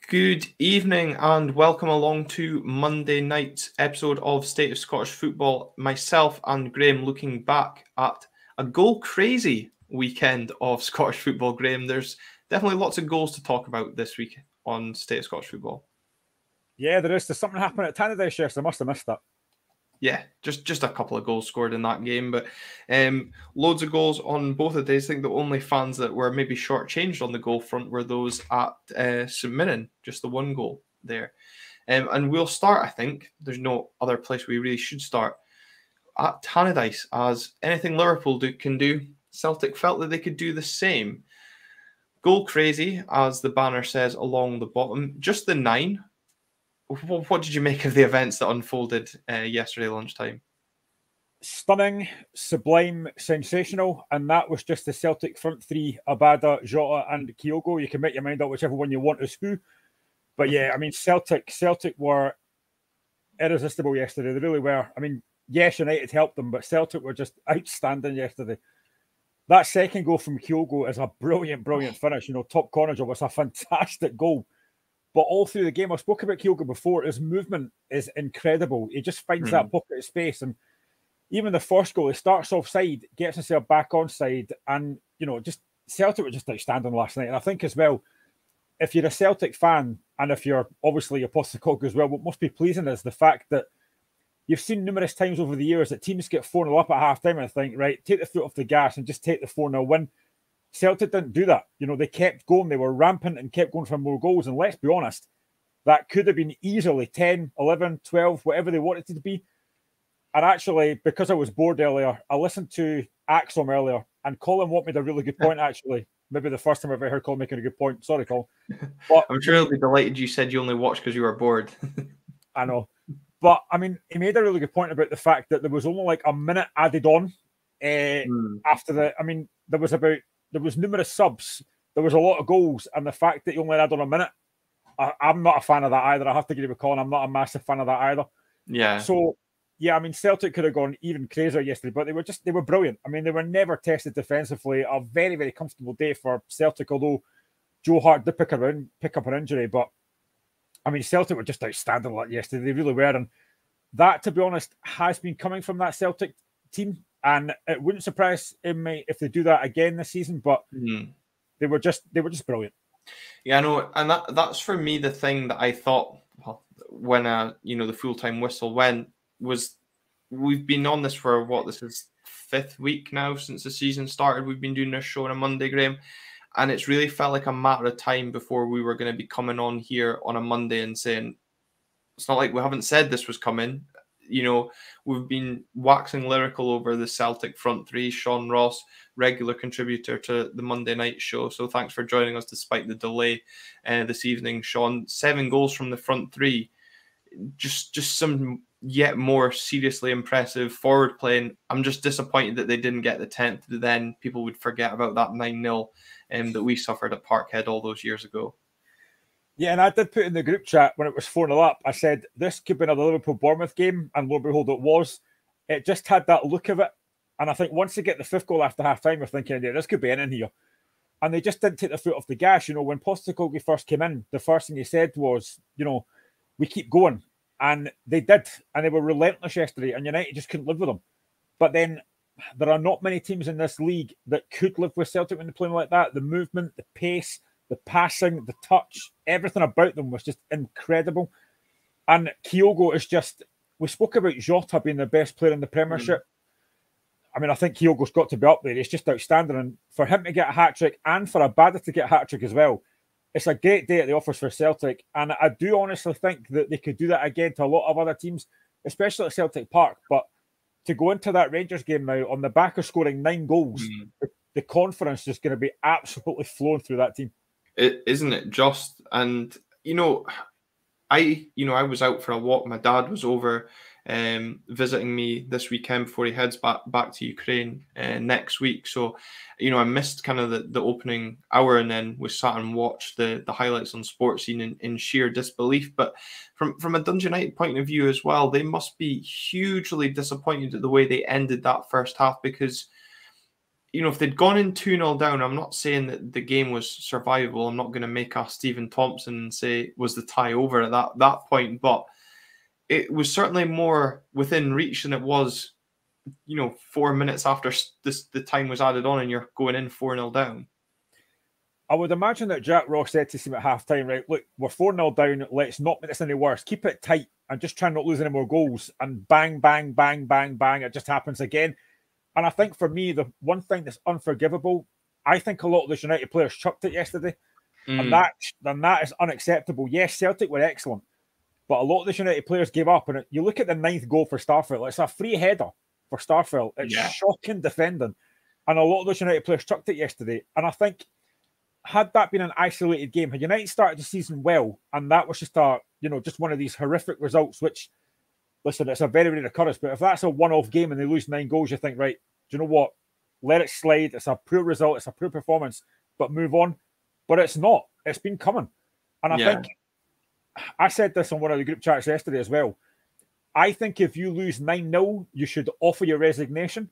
Good evening and welcome along to Monday night's episode of State of Scottish Football. Myself and Graeme looking back at a goal-crazy weekend of Scottish football. Graeme, there's definitely lots of goals to talk about this week on State of Scottish Football. Yeah, there is. There's something happening at Tannadice yesterday. I must have missed that. Yeah, just a couple of goals scored in that game, but loads of goals on both of the days. I think the only fans that were maybe shortchanged on the goal front were those at St Mirren, just the one goal there. And we'll start, I think, there's no other place we really should start, at Tannadice, as anything Liverpool can do, Celtic felt that they could do the same. Goal crazy, as the banner says along the bottom, just the 9. What did you make of the events that unfolded yesterday lunchtime? Stunning, sublime, sensational, and that was just the Celtic front three: Abada, Jota, and Kyogo. You can make your mind up whichever one you want is who. But yeah, I mean, Celtic were irresistible yesterday. They really were. I mean, yes, United helped them, but Celtic were just outstanding yesterday. That second goal from Kyogo is a brilliant, brilliant finish. You know, top corner job. It's a fantastic goal. But all through the game, I've spoken about Kyogo before, his movement is incredible. He just finds that pocket of space. And even the first goal, he starts offside, gets himself back onside. And, you know, just Celtic were just outstanding last night. And I think as well, if you're a Celtic fan, and if you're obviously a Postecoglou as well, what must be pleasing is the fact that you've seen numerous times over the years that teams get 4-0 up at half-time and think, right, take the foot off the gas and just take the 4-0 win. Celtic didn't do that. You know, they kept going. They were rampant and kept going for more goals. And let's be honest, that could have been easily 10, 11, 12, whatever they wanted it to be. And actually, because I was bored earlier, I listened to Axom earlier, and Colin made a really good point, actually. Maybe the first time I've ever heard Colin making a good point. Sorry, Colin. But I'm sure he'll be delighted you said you only watched because you were bored. I know. But, I mean, he made a really good point about the fact that there was only like a minute added on after the... I mean, there was numerous subs, there was a lot of goals, and the fact that you only had on a minute, I'm not a fan of that either. I have to agree with Colin. I'm not a massive fan of that either. Yeah. So, yeah, I mean, Celtic could have gone even crazier yesterday, but they were brilliant. I mean, they were never tested defensively. A very, very comfortable day for Celtic, although Joe Hart did pick up an injury. But, I mean, Celtic were just outstanding like yesterday. They really were. And that, to be honest, has been coming from that Celtic team. And it wouldn't surprise me if they do that again this season, but they were just brilliant. Yeah, I know, and that's for me the thing that I thought when the full-time whistle went was we've been on this for this is 5th week now since the season started. We've been doing this show on a Monday, Graeme, and it's really felt like a matter of time before we were going to be coming on here on a Monday and saying it's not like we haven't said this was coming. You know, we've been waxing lyrical over the Celtic front three. Sean Ross, regular contributor to the Monday night show. So thanks for joining us despite the delay this evening, Sean. 7 goals from the front three. Just some yet more seriously impressive forward playing. I'm just disappointed that they didn't get the 10th. Then people would forget about that 9-0 that we suffered at Parkhead all those years ago. Yeah, and I did put in the group chat when it was 4-0 up, I said, this could be another Liverpool-Bournemouth game, and lo and behold, it was. It just had that look of it. And I think once they get the 5th goal after half-time, we're thinking, yeah, this could be in here. And they just didn't take the foot off the gas. You know, when Postecoglou first came in, the first thing he said was, you know, we keep going. And they did. And they were relentless yesterday, and United just couldn't live with them. But then there are not many teams in this league that could live with Celtic when they play like that. The movement, the pace, the passing, the touch, everything about them was just incredible. And Kyogo is just... We spoke about Jota being the best player in the Premiership. I mean, I think Kyogo's got to be up there. He's just outstanding. And for him to get a hat-trick and for Abada to get a hat-trick as well, it's a great day at the office for Celtic. And I do honestly think that they could do that again to a lot of other teams, especially at Celtic Park. But to go into that Rangers game now on the back of scoring 9 goals, the confidence is going to be absolutely flowing through that team. Isn't it just? And I was out for a walk. My dad was over visiting me this weekend before he heads back to Ukraine next week. So, I missed kind of the opening hour, and then we sat and watched the highlights on Sports Scene in sheer disbelief. But from a Dundee United point of view as well, they must be hugely disappointed at the way they ended that first half, because if they'd gone in 2-0 down, I'm not saying that the game was survivable. I'm not going to make a Stephen Thompson and say, was the tie over at that point? But it was certainly more within reach than it was, 4 minutes after the time was added on and you're going in 4-0 down. I would imagine that Jack Ross said to his team at half-time, right, look, we're 4-0 down, let's not make this any worse. Keep it tight and just try not to lose any more goals. And bang, bang, bang, bang, bang, it just happens again. And I think for me, the one thing that's unforgivable, I think a lot of the United players chucked it yesterday. And that is unacceptable. Yes, Celtic were excellent, but a lot of the United players gave up. And you look at the 9th goal for Starfelt, it's a free header for Starfelt. It's shocking defending. And a lot of those United players chucked it yesterday. And I think, had that been an isolated game, had United started the season well, and that was just just one of these horrific results, which, listen, it's a very rare occurrence, but if that's a one-off game and they lose 9 goals, you think, right, do you know what? Let it slide. It's a poor result. It's a poor performance, but move on. But it's not. It's been coming. And I think, I said this on one of the group chats yesterday as well. I think if you lose 9-0, you should offer your resignation.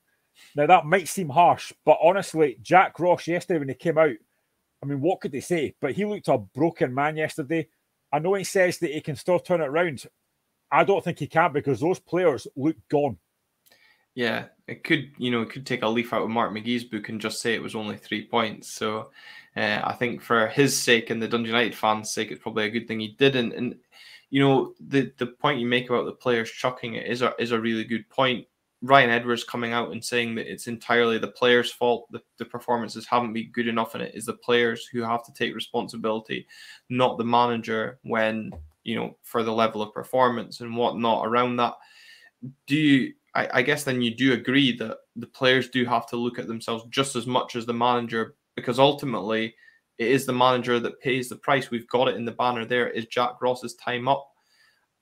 Now, that might seem harsh, but honestly, Jack Ross yesterday when he came out, I mean, what could they say? But he looked a broken man yesterday. I know he says that he can still turn it around. I don't think he can because those players look gone. Yeah, it could take a leaf out of Mark McGee's book and just say it was only 3 points. So I think for his sake and the Dundee United fans' sake, it's probably a good thing he didn't. And the point you make about the players chucking it is a really good point. Ryan Edwards coming out and saying that it's entirely the players' fault. The performances haven't been good enough, and it is the players who have to take responsibility, not the manager. When for the level of performance and whatnot around that, I guess then you do agree that the players do have to look at themselves just as much as the manager, because ultimately it is the manager that pays the price. We've got it in the banner there. Is Jack Ross's time up?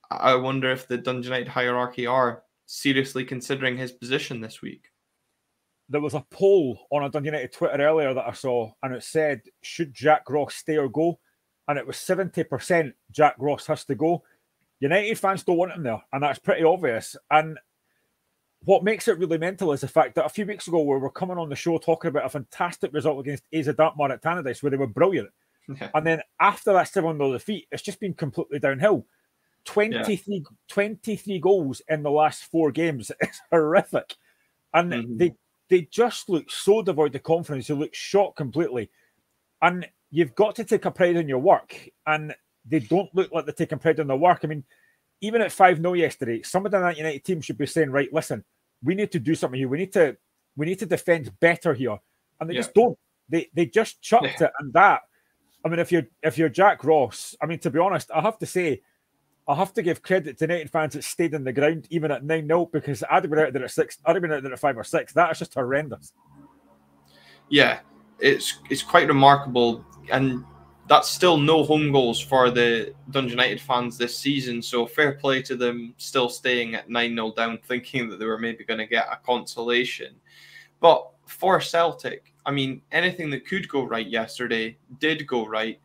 I wonder if the Dundee United hierarchy are seriously considering his position this week. There was a poll on a Dundee United Twitter earlier that I saw, and it said, should Jack Ross stay or go? And it was 70% Jack Ross has to go. United fans don't want him there, and that's pretty obvious. And what makes it really mental is the fact that a few weeks ago we were coming on the show talking about a fantastic result against AZ Alkmaar at Tannadice where they were brilliant. Yeah. And then after that 7-0 defeat, it's just been completely downhill. 23 goals in the last 4 games. It's horrific. And they just look so devoid of confidence. They look shot completely. And you've got to take a pride in your work. And they don't look like they're taking pride in their work. I mean, even at 5-0 yesterday, somebody in that United team should be saying, right, listen, we need to do something here. We need to defend better here. And they just don't. They just chucked it. And that, I mean, if you're Jack Ross, I mean, to be honest, I have to say, I have to give credit to United fans that stayed in the ground even at 9-0, because I'd have been out there at 6. I'd have been out there at 5 or 6. That is just horrendous. Yeah, it's quite remarkable, and that's still no home goals for the Dundee United fans this season. So fair play to them still staying at 9-0 down, thinking that they were maybe going to get a consolation. But for Celtic, I mean, anything that could go right yesterday did go right,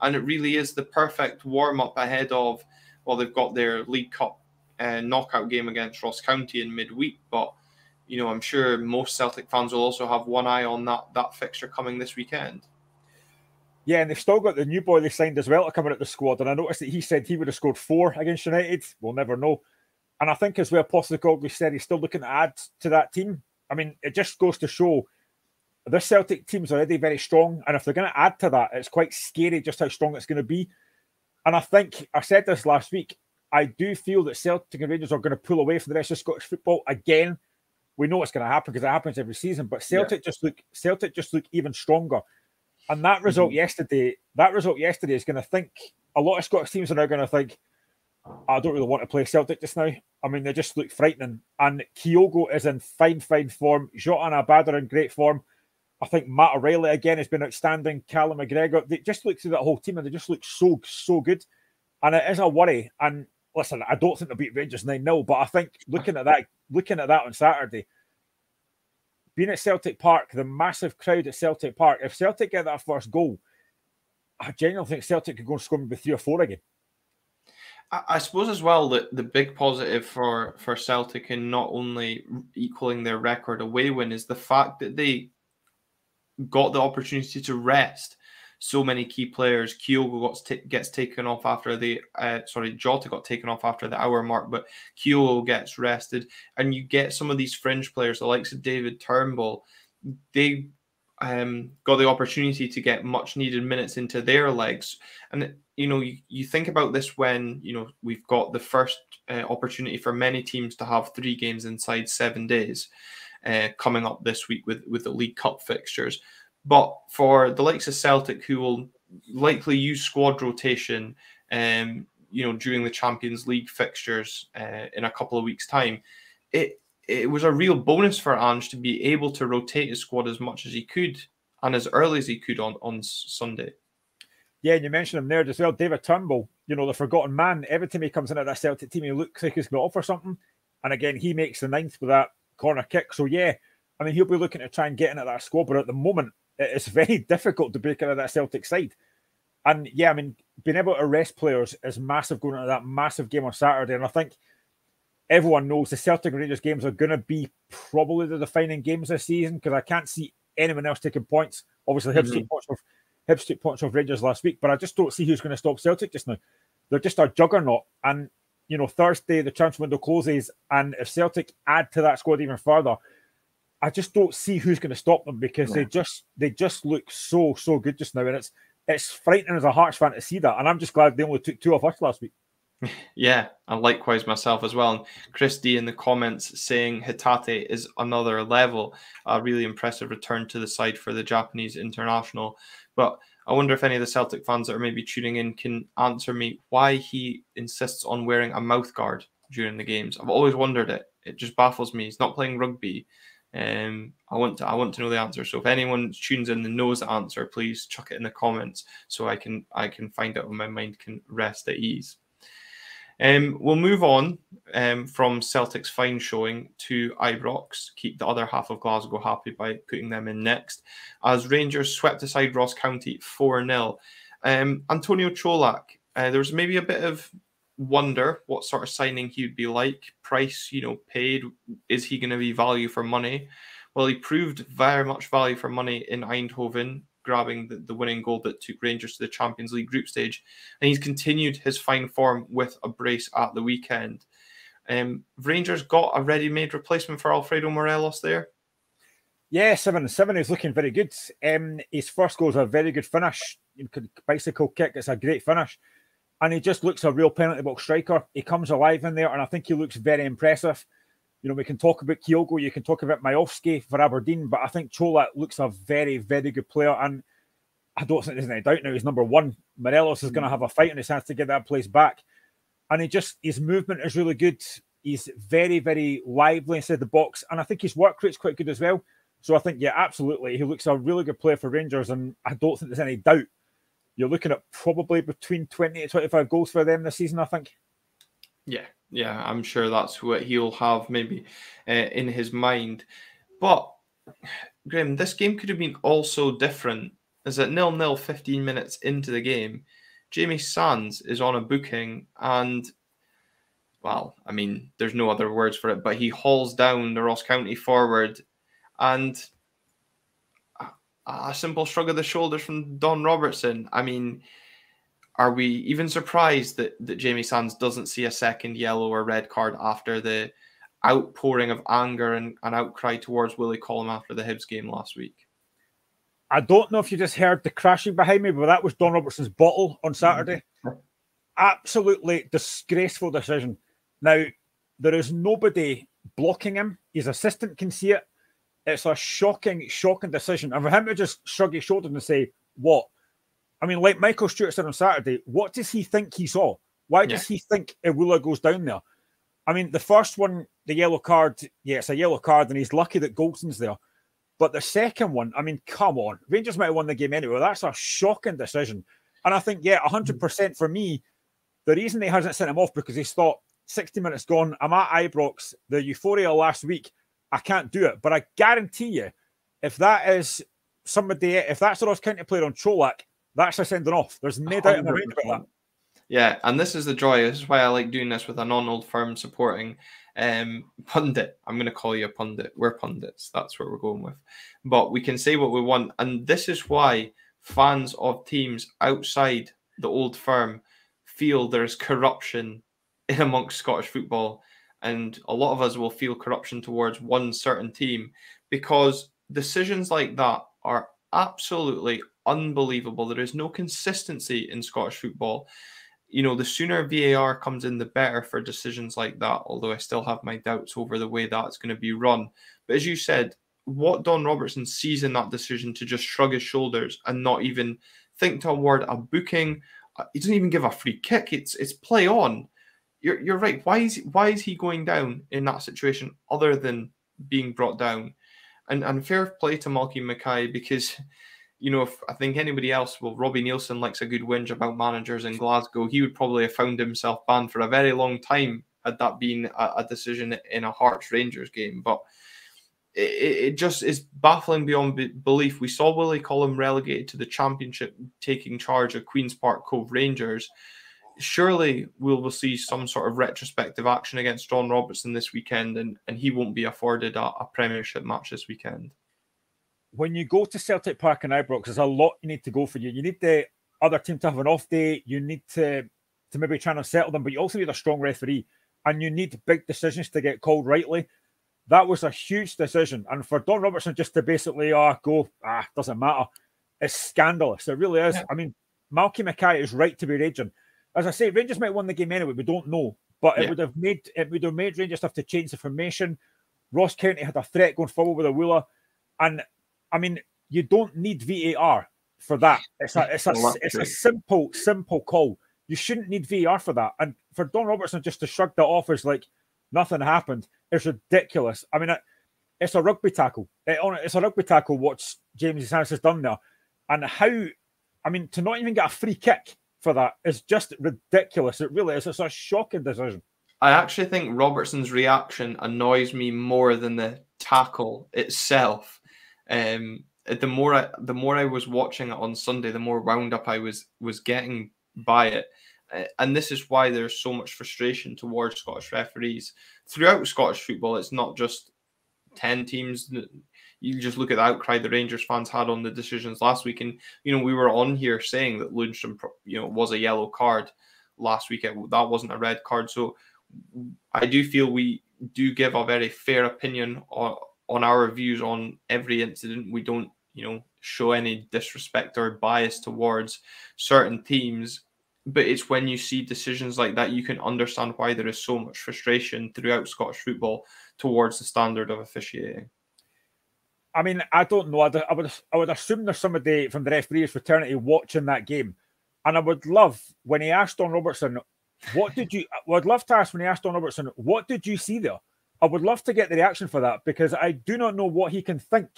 and it really is the perfect warm-up ahead of. Well, they've got their League Cup knockout game against Ross County in midweek, but I'm sure most Celtic fans will also have one eye on that fixture coming this weekend. Yeah, and they've still got the new boy they signed as well to come in at the squad, and I noticed that he said he would have scored 4 against United. We'll never know. And I think as well, Postecoglou said he's still looking to add to that team. I mean, it just goes to show this Celtic team's already very strong, and if they're going to add to that, it's quite scary just how strong it's going to be. And I think, I said this last week, I do feel that Celtic and Rangers are going to pull away from the rest of Scottish football again. We know it's going to happen because it happens every season, but Celtic just look even stronger. And that result yesterday is going to think, a lot of Scottish teams are now going to think, I don't really want to play Celtic just now. I mean, they just look frightening. And Kyogo is in fine form. Jota and Abad are in great form. I think Matt O'Reilly again has been outstanding. Callum McGregor. They just look through that whole team and they just look so good. And it is a worry. And listen, I don't think they'll beat Rangers 9-0, but I think looking at that on Saturday, being at Celtic Park, the massive crowd at Celtic Park, if Celtic get that first goal, I genuinely think Celtic could go and score maybe 3 or 4 again. I suppose as well that the big positive for Celtic in not only equaling their record away win is the fact that they got the opportunity to rest so many key players. Kyogo gets taken off after the Jota got taken off after the hour mark, but Kyogo gets rested, and you get some of these fringe players, the likes of David Turnbull. They got the opportunity to get much needed minutes into their legs. And you think about this when we've got the first opportunity for many teams to have 3 games inside 7 days coming up this week with the League Cup fixtures. But for the likes of Celtic, who will likely use squad rotation during the Champions League fixtures in a couple of weeks' time, it was a real bonus for Ange to be able to rotate his squad as much as he could and as early as he could on Sunday. Yeah, and you mentioned him there as well, David Turnbull, the forgotten man. Every time he comes into that Celtic team, he looks like he's going to offer something. And again, he makes the 9th with that corner kick. So yeah, I mean, he'll be looking to try and get into that squad, but at the moment, it's very difficult to break into that Celtic side. And yeah, I mean, being able to rest players is massive going into that massive game on Saturday. And I think everyone knows the Celtic and Rangers games are going to be probably the defining games this season, because I can't see anyone else taking points. Obviously, Hibs took points off Rangers last week, but I just don't see who's going to stop Celtic just now. They're just a juggernaut. And, Thursday, the transfer window closes, and if Celtic add to that squad even further, I just don't see who's going to stop them, because they just look so good just now. And it's frightening as a Hearts fan to see that. And I'm just glad they only took 2 off us last week. Yeah, and likewise myself as well. And Christy in the comments saying Hitate is another level. A really impressive return to the side for the Japanese international. But I wonder if any of the Celtic fans that are maybe tuning in can answer me why he insists on wearing a mouthguard during the games. I've always wondered it. It just baffles me. He's not playing rugby. I want to know the answer. So if anyone tunes in and knows the answer, please chuck it in the comments so I can find out when my mind can rest at ease. We'll move on from Celtic's fine showing to Ibrox, keep the other half of Glasgow happy by putting them in next, as Rangers swept aside Ross County 4-0. Antonio Colak, there was maybe a bit of wonder what sort of signing he'd be like. Price, paid. Is he going to be value for money? Well, he proved very much value for money in Eindhoven, grabbing the winning goal that took Rangers to the Champions League group stage. And he's continued his fine form with a brace at the weekend. Rangers got a ready-made replacement for Alfredo Morelos there. Yeah, 7-7. He's looking very good. His first goal is a very good finish. Bicycle kick. It's a great finish. And he just looks a real penalty box striker. He comes alive in there, and I think he looks very impressive. We can talk about Kyogo, you can talk about Majowski for Aberdeen, but I think Colak looks a very, very good player. And I don't think there's any doubt now he's number 1. Morelos is going to have a fight in his hands to get that place back. And his movement is really good. He's very, very lively inside the box. And I think his work rate's quite good as well. So I think, yeah, absolutely. He looks a really good player for Rangers. And I don't think there's any doubt. You're looking at probably between 20 to 25 goals for them this season, I think. Yeah, I'm sure that's what he'll have maybe in his mind. But, Graeme, this game could have been also different. As at 0-0 15 minutes into the game, Jamie Sands is on a booking and, well, I mean, there's no other words for it, but he hauls down the Ross County forward, and a simple shrug of the shoulders from Don Robertson. I mean, are we even surprised that Jamie Sands doesn't see a second yellow or red card after the outpouring of anger and outcry towards Willie Collum after the Hibs game last week? I don't know if you just heard the crashing behind me, but that was Don Robertson's bottle on Saturday. Absolutely disgraceful decision. Now, there is nobody blocking him. His assistant can see it. It's a shocking decision. And for him to just shrug his shoulders and say, what? I mean, like Michael Stewart said on Saturday, what does he think he saw? Why does he think Iwula goes down there? I mean, the first one, the yellow card, yeah, it's a yellow card, and he's lucky that Goldson's there. But the second one, I mean, come on. Rangers might have won the game anyway. That's a shocking decision. And I think, 100% for me, the reason he hasn't sent him off because he's thought, 60 minutes gone, I'm at Ibrox, the euphoria last week, I can't do it. But I guarantee you, if that is somebody, if that's the Ross County player on Colak, that's a sending off. There's no doubt in my mind about that. Yeah, and this is the joy. This is why I like doing this with a non-old firm supporting Pundit. I'm going to call you a pundit. We're pundits. That's what we're going with. But we can say what we want. And this is why fans of teams outside the old firm feel there's corruption in amongst Scottish football. And a lot of us will feel corruption towards one certain team because decisions like that are absolutely unbelievable. There is no consistency in Scottish football. You know, the sooner VAR comes in, the better for decisions like that, although I still have my doubts over the way that's going to be run. But as you said, what Don Robertson sees in that decision to just shrug his shoulders and not even think to award a booking, he doesn't even give a free kick. It's play on. You're right. Why is he going down in that situation other than being brought down? And fair play to Malky Mackay because, you know, if I think anybody else, well, Robbie Nielsen likes a good whinge about managers in Glasgow. He would probably have found himself banned for a very long time had that been a decision in a Hearts Rangers game. But it just is baffling beyond belief. We saw Willie Collum relegated to the Championship, taking charge of Queen's Park Cove Rangers. Surely we'll see some sort of retrospective action against John Robertson this weekend, and he won't be afforded a Premiership match this weekend. When you go to Celtic Park and Ibrox, there's a lot you need to go for. You need the other team to have an off day. You need to maybe try and settle them, but you also need a strong referee, and you need big decisions to get called rightly. That was a huge decision, and for Don Robertson just to basically doesn't matter. It's scandalous. It really is. Yeah. I mean, Malky Mackay is right to be raging. As I say, Rangers might win the game anyway. We don't know, but it would have made Rangers have to change the formation. Ross County had a threat going forward with a Wooler, and I mean, you don't need VAR for that. It's a simple call. You shouldn't need VAR for that. And for Don Robertson just to shrug that off as like nothing happened, it's ridiculous. I mean, it's a rugby tackle. It's a rugby tackle what James Harris has done there. And to not even get a free kick for that is just ridiculous. It really is. It's a shocking decision. I actually think Robertson's reaction annoys me more than the tackle itself. The more I was watching it on Sunday, the more wound up I was getting by it. And this is why there's so much frustration towards Scottish referees. Throughout Scottish football, it's not just 10 teams. You just look at the outcry the Rangers fans had on the decisions last week. And, you know, we were on here saying that Lundstrom, was a yellow card last week. That wasn't a red card. So I do feel we do give a very fair opinion on our views on every incident. We don't, show any disrespect or bias towards certain teams. But it's when you see decisions like that, you can understand why there is so much frustration throughout Scottish football towards the standard of officiating. I mean, I don't know. I would assume there's somebody from the referee's fraternity watching that game. And I would love, when he asked Don Robertson, what did you see there? I would love to get the reaction for that because I do not know what he can think.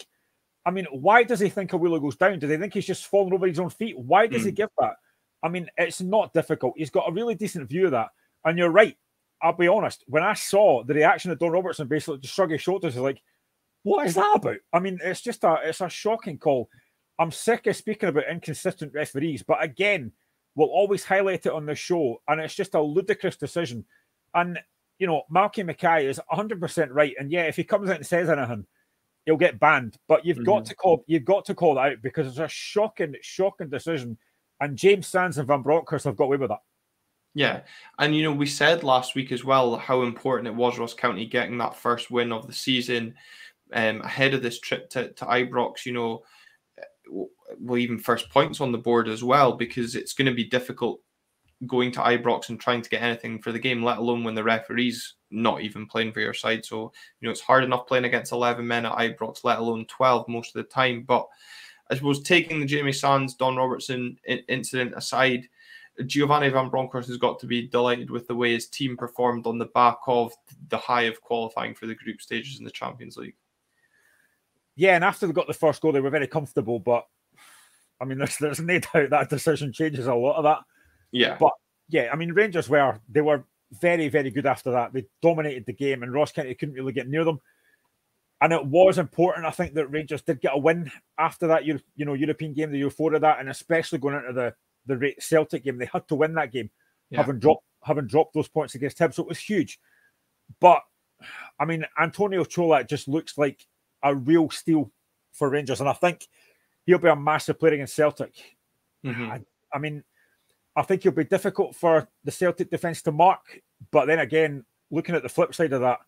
I mean, why does he think a wheeler goes down? Do they think he's just fallen over his own feet? Why does he give that? I mean, it's not difficult. He's got a really decent view of that. And you're right. I'll be honest. When I saw the reaction of Don Robertson basically just shrug his shoulders, he's like, what is that about? I mean, it's a shocking call. I'm sick of speaking about inconsistent referees, but again, we'll always highlight it on the show, and it's just a ludicrous decision. And, Malky Mackay is 100% right. And yeah, if he comes out and says anything, he'll get banned. But you've got to call that out because it's a shocking decision. And James Sands and Van Bronckhorst have got away with that. Yeah. And, we said last week as well how important it was Ross County getting that first win of the season ahead of this trip to Ibrox, well, even first points on the board as well, because it's going to be difficult going to Ibrox and trying to get anything for the game, let alone when the referee's not even playing for your side. So, it's hard enough playing against 11 men at Ibrox, let alone 12 most of the time. But I suppose taking the Jamie Sands, Don Robertson incident aside, Giovanni Van Bronckhorst has got to be delighted with the way his team performed on the back of the high of qualifying for the group stages in the Champions League. Yeah, and after they got the first goal, they were very comfortable. But, I mean, there's no doubt that decision changes a lot of that. Yeah. But, yeah, I mean, Rangers were very, very good after that. They dominated the game, and Ross County couldn't really get near them. And it was important, I think, that Rangers did get a win after that European game, the euphoria of that, and especially going into the Celtic game. They had to win that game, having dropped those points against Hibs. So it was huge. But I mean, Antonio Colak just looks like a real steal for Rangers, and I think he'll be a massive player against Celtic. Mm-hmm. I mean, I think he'll be difficult for the Celtic defence to mark, but then again, looking at the flip side of that,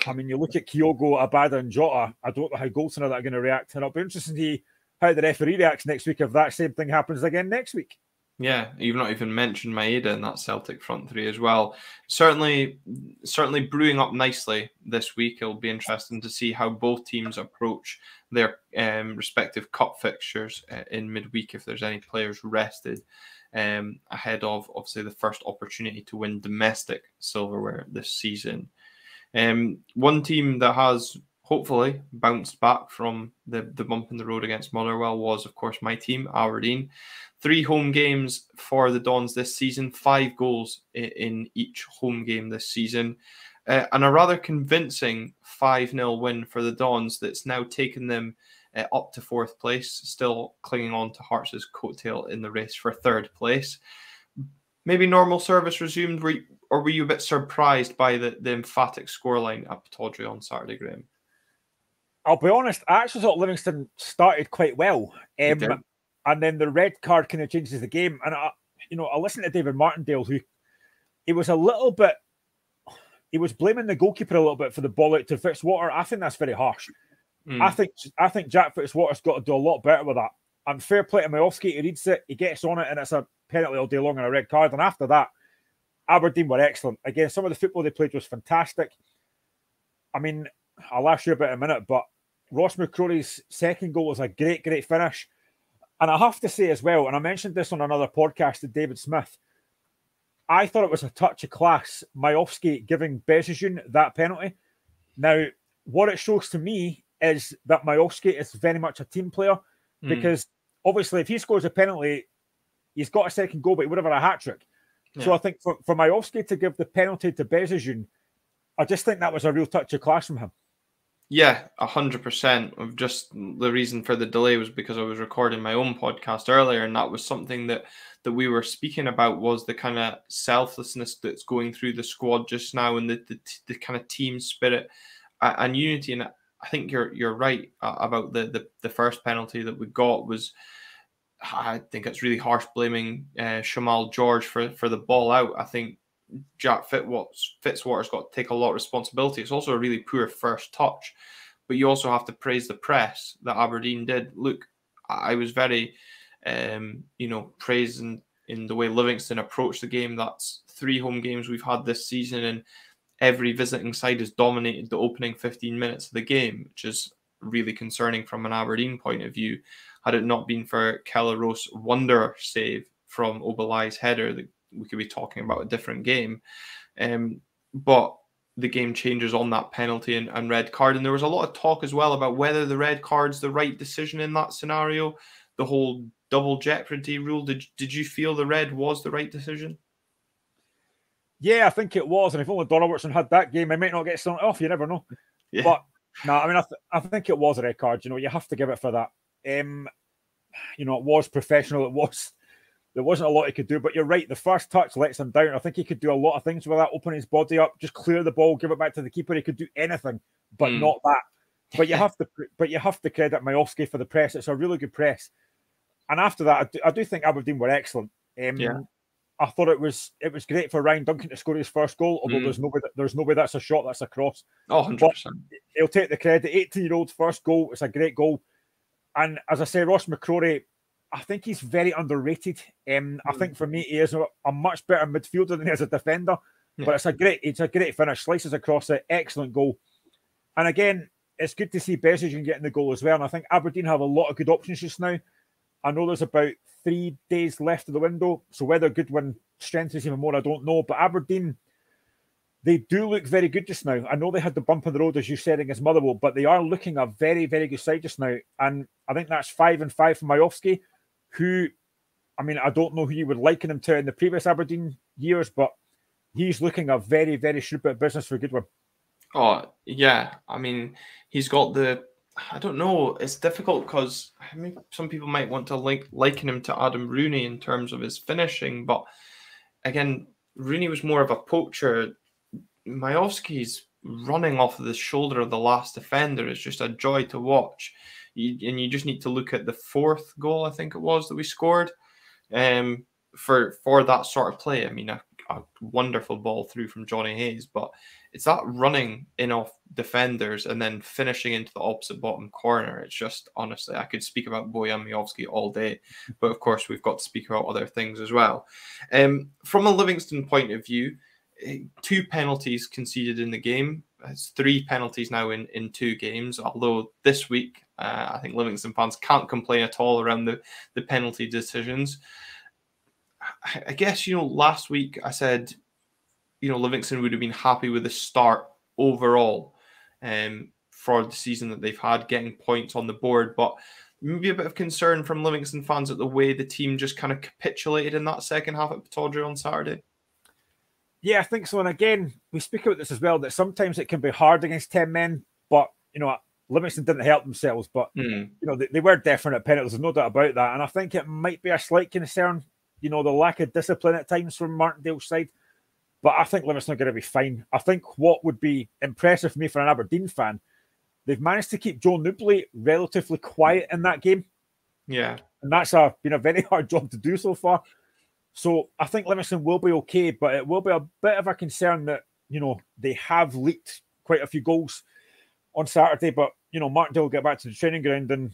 I mean, you look at Kyogo, Abada, and Jota. I don't know how Goldson are going to react, and it'll be interesting to see how the referee reacts next week if that same thing happens again next week. Yeah, you've not even mentioned Maeda in that Celtic front three as well. Certainly brewing up nicely this week. It'll be interesting to see how both teams approach their respective cup fixtures in midweek, if there's any players rested ahead of, obviously, the first opportunity to win domestic silverware this season. One team that has hopefully bounced back from the bump in the road against Motherwell was, of course, my team, Aberdeen. 3 home games for the Dons this season, 5 goals in each home game this season, and a rather convincing 5-0 win for the Dons that's now taken them up to 4th place, still clinging on to Hearts' coattail in the race for 3rd place. Maybe normal service resumed, or were you a bit surprised by the emphatic scoreline at Pittodrie on Saturday, Graeme? I'll be honest, I actually thought Livingston started quite well. And then the red card kind of changes the game. And, I listened to David Martindale, who he was blaming the goalkeeper a little bit for the ball out to Fitzwater. I think that's very harsh. I think Jack Fitzwater's got to do a lot better with that. And fair play to Majowski, he reads it, he gets on it, and it's a penalty all day long and a red card. And after that, Aberdeen were excellent. Again, some of the football they played was fantastic. I mean, I'll ask you about it in a minute, but Ross McCrory's second goal was a great, great finish. And I have to say as well, and I mentioned this on another podcast to David Smith, I thought it was a touch of class, Majowski giving Bezijun that penalty. Now, what it shows to me is that Majowski is very much a team player, because obviously if he scores a penalty, he's got a second goal, but he would have had a hat-trick. Yeah. So I think for Majowski to give the penalty to Bezijun, I just think that was a real touch of class from him. Yeah, 100%. Just the reason for the delay was because I was recording my own podcast earlier, and that was something that we were speaking about, was the kind of selflessness that's going through the squad just now, and the kind of team spirit and unity. And I think you're right about the first penalty that we got was, I think it's really harsh blaming Shamal George for the ball out. I think Jack Fitzwater's got to take a lot of responsibility. It's also a really poor first touch, but you also have to praise the press that Aberdeen did. Look, I was very, praising in the way Livingston approached the game. That's 3 home games we've had this season, and every visiting side has dominated the opening 15 minutes of the game, which is really concerning from an Aberdeen point of view. Had it not been for Kelleros' wonder save from Obalai's header, we could be talking about a different game. But the game changes on that penalty and red card. And there was a lot of talk as well about whether the red card's the right decision in that scenario. The whole double jeopardy rule. Did you feel the red was the right decision? Yeah, I think it was. And if only Don Robertson had that game, I might not get sent off. You never know. Yeah. But no, I mean, I think it was a red card. You have to give it for that. It was professional. There wasn't a lot he could do, but you're right. The first touch lets him down. I think he could do a lot of things with that, open his body up, just clear the ball, give it back to the keeper. He could do anything, but not that. But you have to credit Majowski for the press. It's a really good press. And after that, I do think Aberdeen were excellent. I thought it was great for Ryan Duncan to score his first goal, although there's nobody that's a shot, that's a cross. 100%. But he'll take the credit. 18-year-old first goal. It's a great goal. And as I say, Ross McCrory, I think he's very underrated. I think for me, he is a much better midfielder than he is a defender. Yeah. But it's a great finish. Slices across it. Excellent goal. And again, it's good to see Bezijun getting the goal as well. And I think Aberdeen have a lot of good options just now. I know there's about 3 days left of the window. So whether Goodwin strengthens even more, I don't know. But Aberdeen, they do look very good just now. I know they had the bump in the road, as you said, against Motherwell, but they are looking a very, very good side just now. And I think that's 5-5 for Majowski, who, I mean, I don't know who you would liken him to in the previous Aberdeen years, but he's looking a very, very shrewd bit of business for Goodwin. Oh, yeah. I mean, he's got I don't know. It's difficult because some people might want to liken him to Adam Rooney in terms of his finishing. But again, Rooney was more of a poacher. Majowski's running off of the shoulder of the last defender is just a joy to watch. And you just need to look at the fourth goal, I think it was, that we scored for that sort of play. I mean, a wonderful ball through from Johnny Hayes, but it's that running in off defenders and then finishing into the opposite bottom corner. It's just, honestly, I could speak about Bojan Majowski all day, but of course we've got to speak about other things as well. From a Livingston point of view, 2 penalties conceded in the game. It's 3 penalties now in 2 games, although this week I think Livingston fans can't complain at all around the penalty decisions. I guess, last week I said, Livingston would have been happy with the start overall for the season that they've had, getting points on the board, but maybe a bit of concern from Livingston fans at the way the team just kind of capitulated in that second half at Pittodrie on Saturday. Yeah, I think so. And again, we speak about this as well, that sometimes it can be hard against 10 men, but, Livingston didn't help themselves, but, they were different at penalties. There's no doubt about that. And I think it might be a slight concern, the lack of discipline at times from Martindale's side. But I think Livingston are going to be fine. I think what would be impressive for me for an Aberdeen fan, they've managed to keep Joe Nubley relatively quiet in that game. Yeah. And that's been a very hard job to do so far. So I think Livingston will be okay, but it will be a bit of a concern that, they have leaked quite a few goals on Saturday. But, Martindale will get back to the training ground and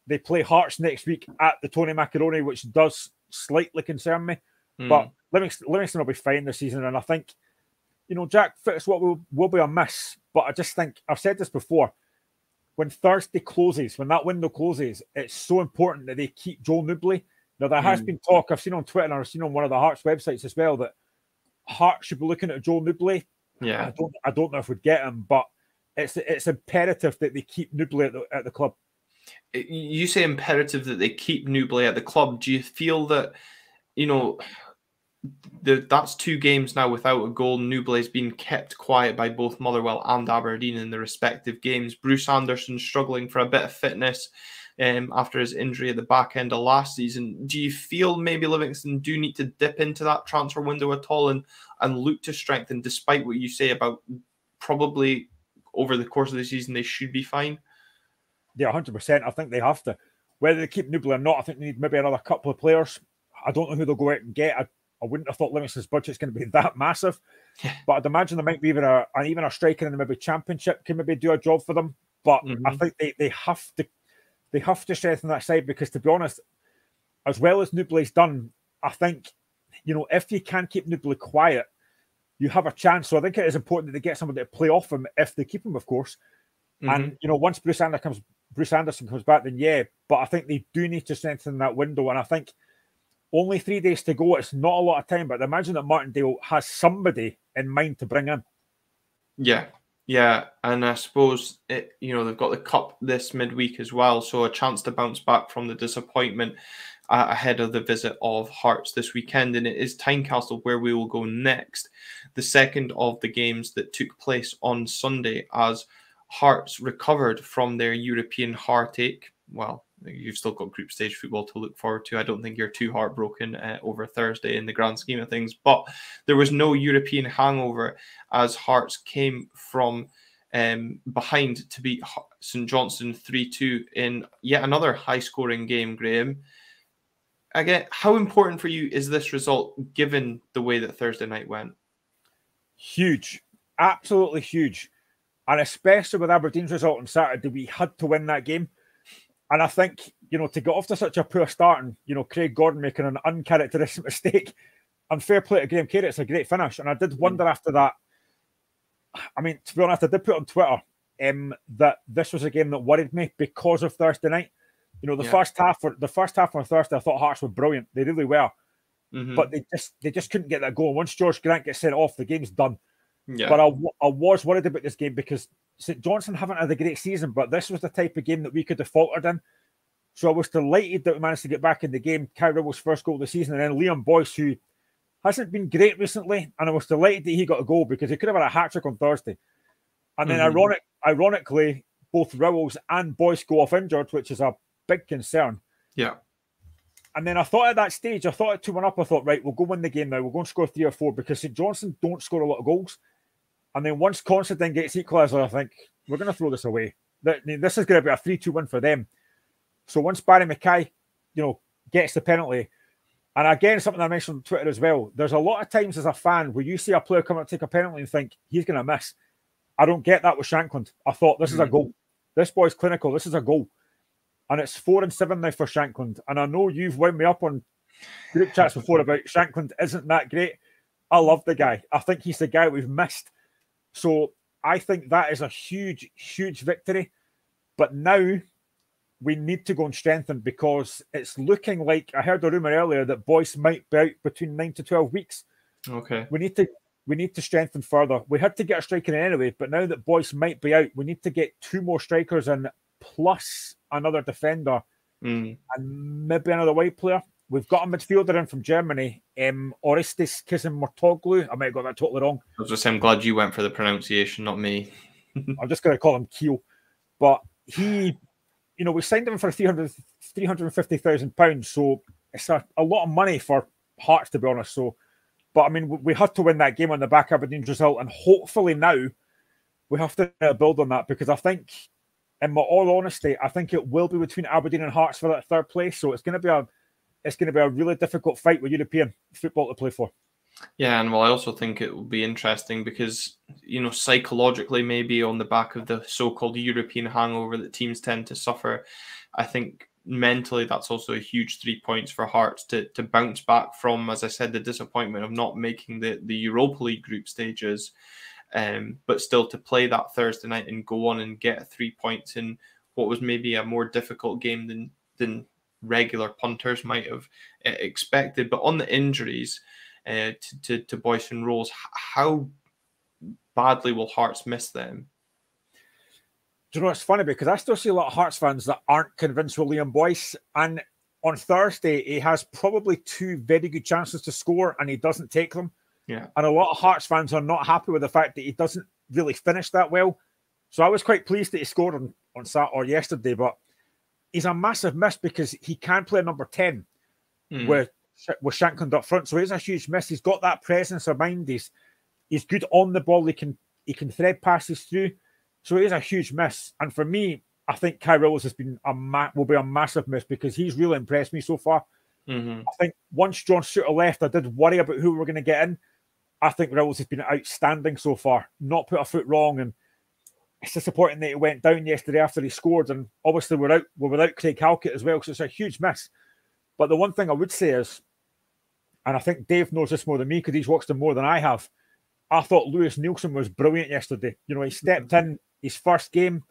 they play Hearts next week at the Tony Macaroni, which does slightly concern me. But Livingston will be fine this season. And I think, Jack Fitzwater will be a miss. But I just think, I've said this before, when Thursday closes, when that window closes, it's so important that they keep Joel Nubley. Now, there has been talk, I've seen on Twitter and I've seen on one of the Hearts websites as well, that Hearts should be looking at Joel Nubley. Yeah. I don't know if we'd get him, but it's imperative that they keep Nubley at the club. You say imperative that they keep Nubley at the club. Do you feel that, that's 2 games now without a goal? Nubley's been kept quiet by both Motherwell and Aberdeen in the respective games. Bruce Anderson struggling for a bit of fitness after his injury at the back end of last season. Do you feel maybe Livingston do need to dip into that transfer window at all and look to strengthen, despite what you say about probably over the course of the season they should be fine? Yeah, 100%. I think they have to. Whether they keep Nubley or not, I think they need maybe another couple of players. I don't know who they'll go out and get. I wouldn't have thought Livingston's budget's going to be that massive. Yeah. But I'd imagine there might be even a striker in the maybe Championship can maybe do a job for them. But I think they have to strengthen that side, because, to be honest, as well as Nubley's done, I think, if you can keep Nubley quiet, you have a chance. So I think it is important that they get somebody to play off him if they keep him, of course. And, once Bruce Anderson comes back, then yeah. But I think they do need to strengthen that window. And I think only 3 days to go. It's not a lot of time, but I imagine that Martindale has somebody in mind to bring in. Yeah. And I suppose, they've got the Cup this midweek as well. So a chance to bounce back from the disappointment ahead of the visit of Hearts this weekend. And it is Tynecastle where we will go next. The second of the games that took place on Sunday as Hearts recovered from their European heartache. Well, you've still got group stage football to look forward to. I don't think you're too heartbroken over Thursday in the grand scheme of things, but there was no European hangover as Hearts came from behind to beat St Johnstone 3-2 in yet another high-scoring game, Graeme. Again, how important for you is this result given the way that Thursday night went? Huge. Absolutely huge. And especially with Aberdeen's result on Saturday, we had to win that game. And I think, to get off to such a poor start and, Craig Gordon making an uncharacteristic mistake, and fair play to Graham Carey, it's a great finish. And I did wonder after that, I mean, to be honest, I did put on Twitter that this was a game that worried me because of Thursday night. The first half on Thursday, I thought Hearts were brilliant. They really were. But they just couldn't get that goal. Once George Grant gets sent off, the game's done. Yeah. But I was worried about this game because St Johnstone haven't had a great season, but this was the type of game that we could have faltered in. So I was delighted that we managed to get back in the game. Kyle Ribble's first goal of the season, and then Liam Boyce, who hasn't been great recently, and I was delighted that he got a goal because he could have had a hat-trick on Thursday. And then ironically, both Rowells and Boyce go off injured, which is a big concern. Yeah. And then I thought at that stage, at 2-1 up, I thought, right, we'll go win the game now. We'll go and score 3 or 4 because St Johnstone don't score a lot of goals. And then once Considine gets equaliser, I think we're going to throw this away. This is going to be a 3-2 win for them. So once Barry Mackay, gets the penalty, and again, something I mentioned on Twitter as well, there's a lot of times as a fan where you see a player come up and take a penalty and think he's going to miss. I don't get that with Shankland. I thought this is a goal. This boy's clinical. This is a goal. And it's 4-7 now for Shankland. And I know you've wound me up on group chats before about Shankland isn't that great. I love the guy. I think he's the guy we've missed. So I think that is a huge, huge victory. But now we need to go and strengthen, because it's looking like, I heard a rumour earlier that Boyce might be out between 9 to 12 weeks. Okay. We need to strengthen further. We had to get a striker in anyway, but now that Boyce might be out, we need to get 2 more strikers in, plus another defender and maybe another white player. We've got a midfielder in from Germany, Orestes Kizimortoglu. I might have got that totally wrong. I was just saying, I'm glad you went for the pronunciation, not me. I'm just going to call him Keel. But he, we signed him for £350,000. So it's a lot of money for Hearts, to be honest. So, but I mean, we had to win that game on the back of Aberdeen's result. And hopefully now we have to build on that, because I think, in my all honesty, I think it will be between Aberdeen and Hearts for that 3rd place. So it's going to be a really difficult fight with European football to play for. Yeah, and I also think it will be interesting because, psychologically, maybe on the back of the so-called European hangover that teams tend to suffer, I think mentally that's also a huge 3 points for Hearts to bounce back from, as I said, the disappointment of not making the Europa League group stages, but still to play that Thursday night and go on and get 3 points in what was maybe a more difficult game than regular punters might have expected. But on the injuries to Boyce and Rose, how badly will Hearts miss them? Do you know, it's funny because I still see a lot of Hearts fans that aren't convinced with Liam Boyce, and on Thursday he has probably 2 very good chances to score and he doesn't take them. Yeah, and a lot of Hearts fans are not happy with the fact that he doesn't really finish that well. So I was quite pleased that he scored on Saturday or yesterday, but he's a massive miss because he can play number 10 with Shankland up front. So he's a huge miss. He's got that presence of mind. He's good on the ball. He can thread passes through. So it is a huge miss. And for me, I think Kai Rowles has been will be a massive miss because he's really impressed me so far. I think once John Souttar left, I did worry about who we were going to get in. I think Rowles has been outstanding so far. Not put a foot wrong, and it's disappointing that he went down yesterday after he scored. And obviously we're without Craig Halkett as well, so it's a huge miss. But the one thing I would say is, and I think Dave knows this more than me because he's watched him more than I have, I thought Lewis Nielsen was brilliant yesterday. He stepped in his first game.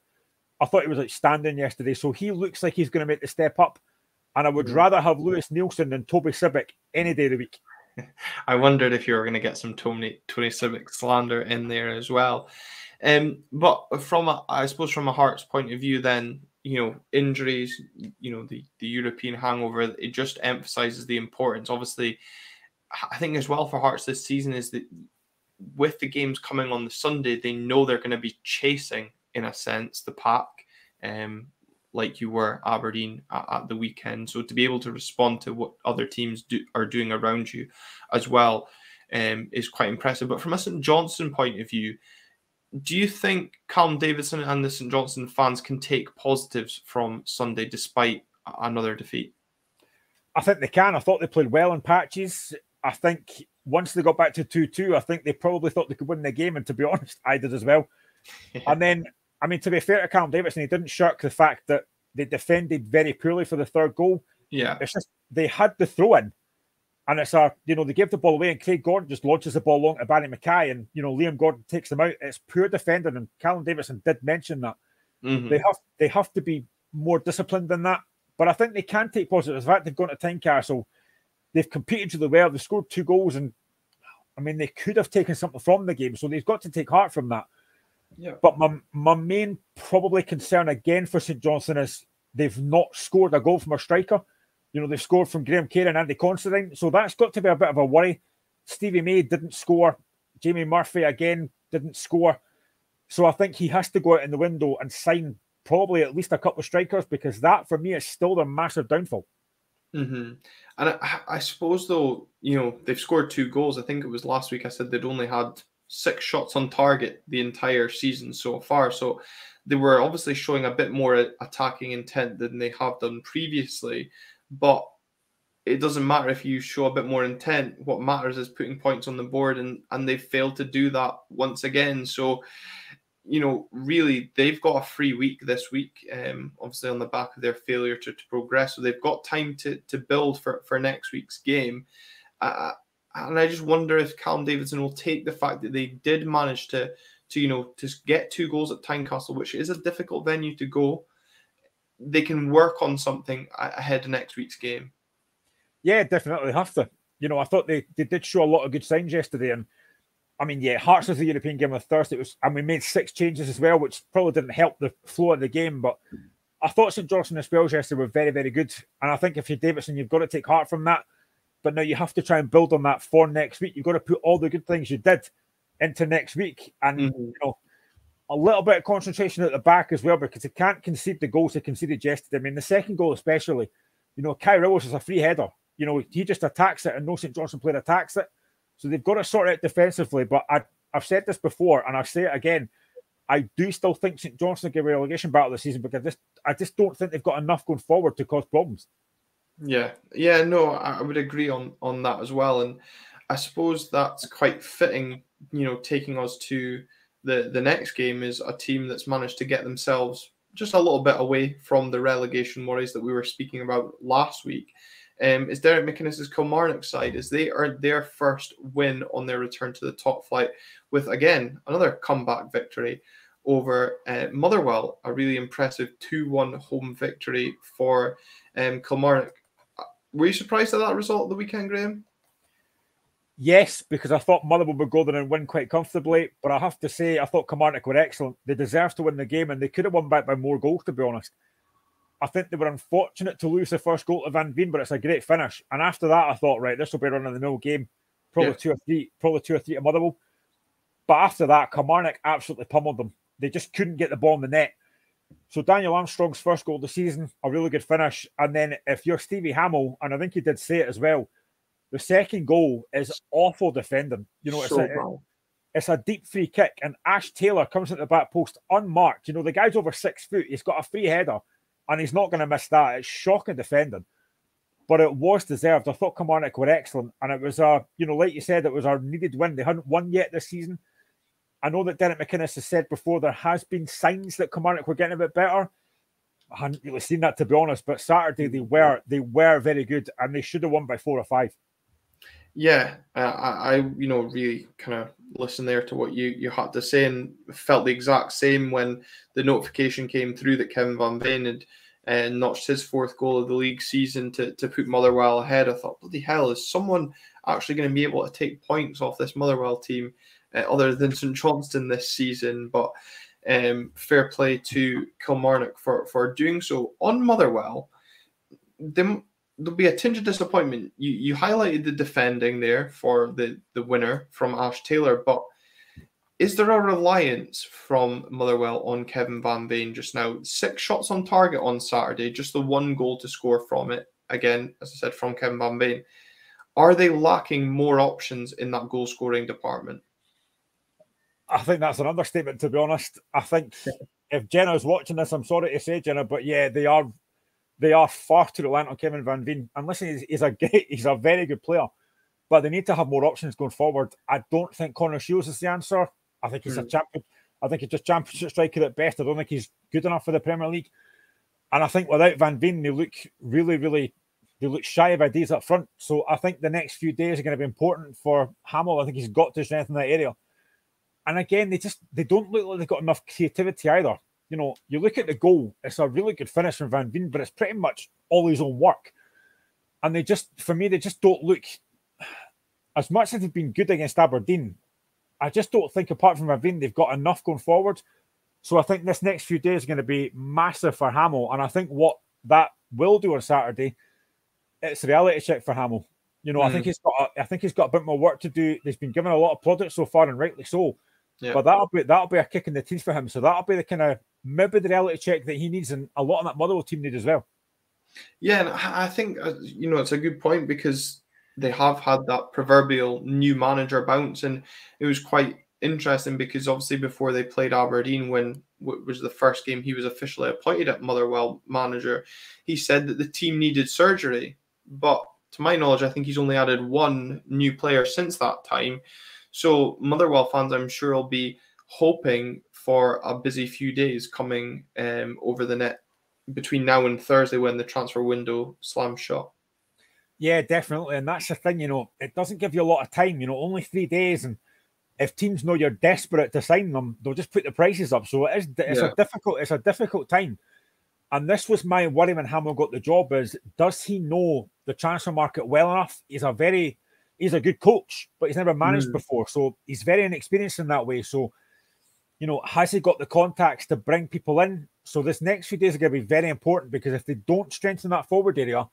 I thought he was outstanding yesterday. So he looks like he's going to make the step up. And I would rather have Lewis Nielsen than Toby Sibbick any day of the week. I wondered if you were going to get some Tony Sibbick slander in there as well. But from a Hearts point of view, then, injuries, the European hangover, it just emphasises the importance. Obviously, I think as well for Hearts this season is that with the games coming on the Sunday, they know they're going to be chasing, in a sense, the pack, like you were Aberdeen at the weekend. So to be able to respond to what other teams are doing around you as well is quite impressive. But from a St Johnstone point of view, do you think Callum Davidson and the St Johnstone fans can take positives from Sunday despite another defeat? I think they can. I thought they played well in patches. I think once they got back to 2-2, I think they probably thought they could win the game. And to be honest, I did as well. Yeah. And then, I mean, to be fair to Callum Davidson, he didn't shirk the fact that they defended very poorly for the 3rd goal. Yeah. It's just they had the throw in. And it's they give the ball away and Craig Gordon just launches the ball along to Barry Mackay and, Liam Gordon takes them out. It's pure defending. And Callum Davidson did mention that. They have to be more disciplined than that. But I think they can take positives. In fact, they've gone to Tynecastle. They've competed really well. They've scored 2 goals. And, I mean, they could have taken something from the game. So they've got to take heart from that. Yeah. But my main probably concern again for St Johnstone is they've not scored a goal from a striker. They've scored from Graham Kerr and Andy Considine. So that's got to be a bit of a worry. Stevie May didn't score. Jamie Murphy, again, didn't score. So I think he has to go out in the window and sign probably at least a couple of strikers because that, for me, is still their massive downfall. And I suppose, though, they've scored 2 goals. I think it was last week I said they'd only had 6 shots on target the entire season so far. So they were obviously showing a bit more attacking intent than they have done previously. But it doesn't matter if you show a bit more intent. What matters is putting points on the board, and they've failed to do that once again. So, really, they've got a free week this week, obviously on the back of their failure to progress. So they've got time to build for next week's game. And I just wonder if Callum Davidson will take the fact that they did manage to get 2 goals at Tynecastle, which is a difficult venue to go. They can work on something ahead of next week's game. Yeah, definitely have to. I thought they did show a lot of good signs yesterday. And I mean, yeah, Hearts was the European game on Thursday. And we made 6 changes as well, which probably didn't help the flow of the game. But I thought St Johnstone and spells yesterday were very, very good. And I think if you're Davidson, you've got to take heart from that. But now you have to try and build on that for next week. You've got to put all the good things you did into next week. And, a little bit of concentration at the back as well, because they can't concede the goals they conceded yesterday. I mean, the second goal especially, Kai Rillis is a free header. He just attacks it, and no St Johnstone player attacks it. So they've got to sort it out defensively. But I've said this before, and I'll say it again. I do still think St Johnstone get a relegation battle this season, because I just don't think they've got enough going forward to cause problems. Yeah, no, I would agree on that as well. And I suppose that's quite fitting, taking us to the next game is a team that's managed to get themselves just a little bit away from the relegation worries that we were speaking about last week. Is Derek McInnes's Kilmarnock side, as they earned their first win on their return to the top flight with, again, another comeback victory over Motherwell, a really impressive 2-1 home victory for Kilmarnock. Were you surprised at that result of the weekend, Graeme? Yes, because I thought Motherwell would go there and win quite comfortably. But I have to say, I thought Kilmarnock were excellent. They deserved to win the game, and they could have won back by more goals, to be honest. I think they were unfortunate to lose the first goal to Van Veen, but it's a great finish. And after that, I thought, right, this will be a run-of-the-mill game. Probably 2 or 3 to Motherwell. But after that, Kilmarnock absolutely pummeled them. They just couldn't get the ball in the net. So Daniel Armstrong's first goal of the season, a really good finish. And then if you're Stevie Hamill, and I think he did say it as well, the second goal is awful defending. It's a deep free kick, and Ash Taylor comes into the back post unmarked. The guy's over 6 foot. He's got a free header, and he's not going to miss that. It's shocking defending. But it was deserved. I thought Kilmarnock were excellent. And it was, like you said, it was our needed win. They hadn't won yet this season. I know that Derek McInnes has said before there has been signs that Kilmarnock were getting a bit better. I hadn't really seen that, to be honest. But Saturday, they were very good, and they should have won by 4 or 5. Yeah, I really kind of listened there to what you had to say, and felt the exact same when the notification came through that Kevin Van Veen had notched his 4th goal of the league season to put Motherwell ahead. I thought, bloody hell, is someone actually going to be able to take points off this Motherwell team other than St Johnstone this season? But fair play to Kilmarnock for doing so. On Motherwell, there'll be a tinge of disappointment. You highlighted the defending there for the winner from Ash Taylor, but is there a reliance from Motherwell on Kevin Van Veen just now? 6 shots on target on Saturday, just the 1 goal to score from it. Again, as I said, from Kevin Van Veen. Are they lacking more options in that goal scoring department? I think that's an understatement, to be honest. I think if Jenna's watching this, I'm sorry to say, Jenna, but yeah, they are far too reliant on Kevin Van Veen. And listen, he's a very good player, but they need to have more options going forward. I don't think Connor Shields is the answer. I think he's a champion. I think he's just championship striker at best. I don't think he's good enough for the Premier League. And I think without Van Veen, they look they look shy of ideas up front. So I think the next few days are going to be important for Hamill. I think he's got to strengthen that area. And again, they don't look like they've got enough creativity either. You look at the goal, it's a really good finish from Van Veen, but it's pretty much all his own work. And they just don't look, as much as they've been good against Aberdeen, I just don't think, apart from Van Veen, they've got enough going forward. So I think this next few days are going to be massive for Hamill. And I think what that will do on Saturday, it's a reality check for Hamill. I think he's got a bit more work to do. He's been given a lot of plaudits so far, and rightly so. Yeah. But that'll be a kick in the teeth for him. So that'll be the kind of maybe the reality check that he needs, and a lot of that Motherwell team need as well. Yeah, and I think it's a good point, because they have had that proverbial new manager bounce, and it was quite interesting because obviously before they played Aberdeen, when was the first game he was officially appointed at Motherwell manager, he said that the team needed surgery. But to my knowledge, I think he's only added one new player since that time. So Motherwell fans, I'm sure, will be hoping for a busy few days coming over the net between now and Thursday when the transfer window slams shut. Yeah, definitely. And that's the thing, it doesn't give you a lot of time, only 3 days. And if teams know you're desperate to sign them, they'll just put the prices up. So it's a difficult time. And this was my worry when Hamill got the job is, does he know the transfer market well enough? He's a good coach, but he's never managed before. So he's very inexperienced in that way. So, has he got the contacts to bring people in? So this next few days are going to be very important because if they don't strengthen that forward area